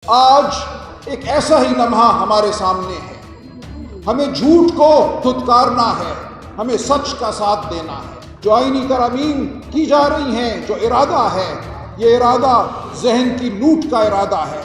آج ایک ایسا ہی لمحہ ہمارے سامنے ہے۔ ہمیں جھوٹ کو دھتکارنا ہے، ہمیں سچ کا ساتھ دینا ہے۔ جو آئینی ترامیم کی جا رہی ہیں، جو ارادہ ہے، یہ ارادہ ذہن کی لوٹ کا ارادہ ہے۔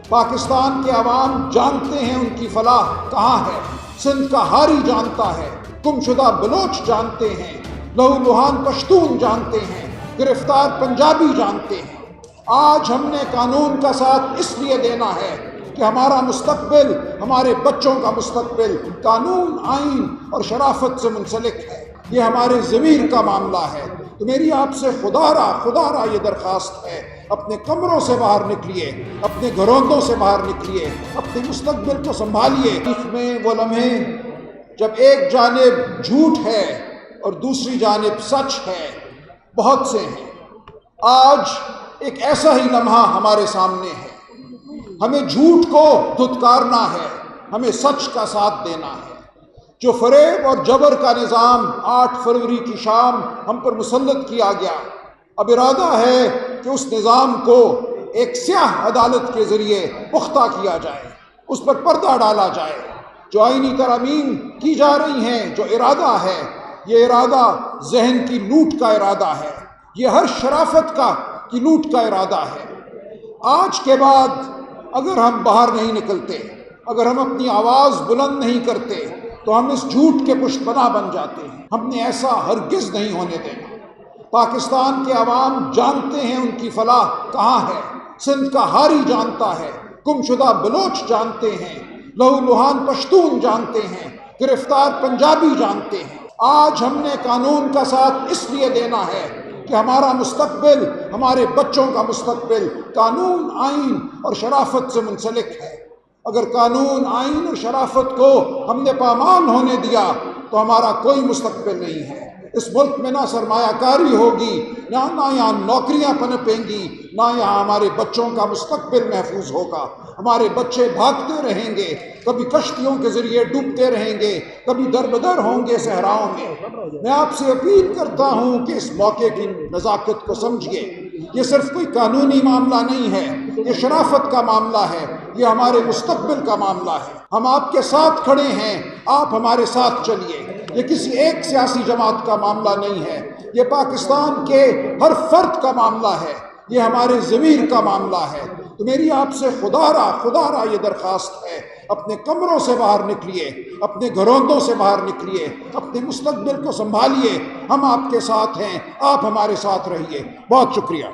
پاکستان کے عوام جانتے ہیں ان کی فلاح کہاں ہے۔ سندھ کا ہاری جانتا ہے، گمشدہ بلوچ جانتے ہیں، لہو لہان پشتون جانتے ہیں، گرفتار پنجابی جانتے ہیں۔ آج ہم نے قانون کا ساتھ اس لیے دینا ہے کہ ہمارا مستقبل، ہمارے بچوں کا مستقبل قانون، آئین اور شرافت سے منسلک ہے۔ یہ ہمارے ضمیر کا معاملہ ہے۔ تو میری آپ سے خدا را یہ درخواست ہے، اپنے کمروں سے باہر نکلیے، اپنے گھروندوں سے باہر نکلیے، اپنے مستقبل کو سنبھالیے۔ تاریخ میں وہ لمحے جب ایک جانب جھوٹ ہے اور دوسری جانب سچ ہے، بہت سے ہیں۔ آج ایک ایسا ہی لمحہ ہمارے سامنے ہے۔ ہمیں جھوٹ کو دھتکارنا ہے، ہمیں سچ کا ساتھ دینا ہے۔ جو فریب اور جبر کا نظام 8 فروری کی شام ہم پر مسلط کیا گیا، اب ارادہ ہے کہ اس نظام کو ایک سیاہ عدالت کے ذریعے پختہ کیا جائے، اس پر پردہ ڈالا جائے۔ جو آئینی ترامیم کی جا رہی ہیں، جو ارادہ ہے، یہ ارادہ ذہن کی لوٹ کا ارادہ ہے، یہ ہر شرافت کی لوٹ کا ارادہ ہے۔ آج کے بعد اگر ہم باہر نہیں نکلتے، اگر ہم اپنی آواز بلند نہیں کرتے، تو ہم اس جھوٹ کے پشت پناہ بن جاتے ہیں۔ ہم نے ایسا ہرگز نہیں ہونے دینا۔ پاکستان کے عوام جانتے ہیں ان کی فلاح کہاں ہے۔ سندھ کا ہاری جانتا ہے، گمشدہ بلوچ جانتے ہیں، لہو لہان پشتون جانتے ہیں، گرفتار پنجابی جانتے ہیں۔ آج ہم نے قانون کا ساتھ اس لیے دینا ہے کہ ہمارا مستقبل، ہمارے بچوں کا مستقبل قانون، آئین اور شرافت سے منسلک ہے۔ اگر قانون، آئین اور شرافت کو ہم نے پامال ہونے دیا تو ہمارا کوئی مستقبل نہیں ہے۔ اس ملک میں نہ سرمایہ کاری ہوگی، نہ یہاں نوکریاں پنپیں گی، نہ یہاں ہمارے بچوں کا مستقبل محفوظ ہوگا۔ ہمارے بچے بھاگتے رہیں گے، کبھی کشتیوں کے ذریعے ڈوبتے رہیں گے، کبھی دربدر ہوں گے صحراؤں میں۔ میں آپ سے اپیل کرتا ہوں کہ اس موقع کی نزاکت کو سمجھیے۔ یہ صرف کوئی قانونی معاملہ نہیں ہے، یہ شرافت کا معاملہ ہے، یہ ہمارے مستقبل کا معاملہ ہے۔ ہم آپ کے ساتھ کھڑے ہیں، آپ ہمارے ساتھ چلیے۔ یہ کسی ایک سیاسی جماعت کا معاملہ نہیں ہے، یہ پاکستان کے ہر فرد کا معاملہ ہے، یہ ہمارے ضمیر کا معاملہ ہے۔ تو میری آپ سے خدا را یہ درخواست ہے، اپنے کمروں سے باہر نکلیے، اپنے گھروندوں سے باہر نکلیے، اپنے مستقبل کو سنبھالیے۔ ہم آپ کے ساتھ ہیں، آپ ہمارے ساتھ رہیے۔ بہت شکریہ۔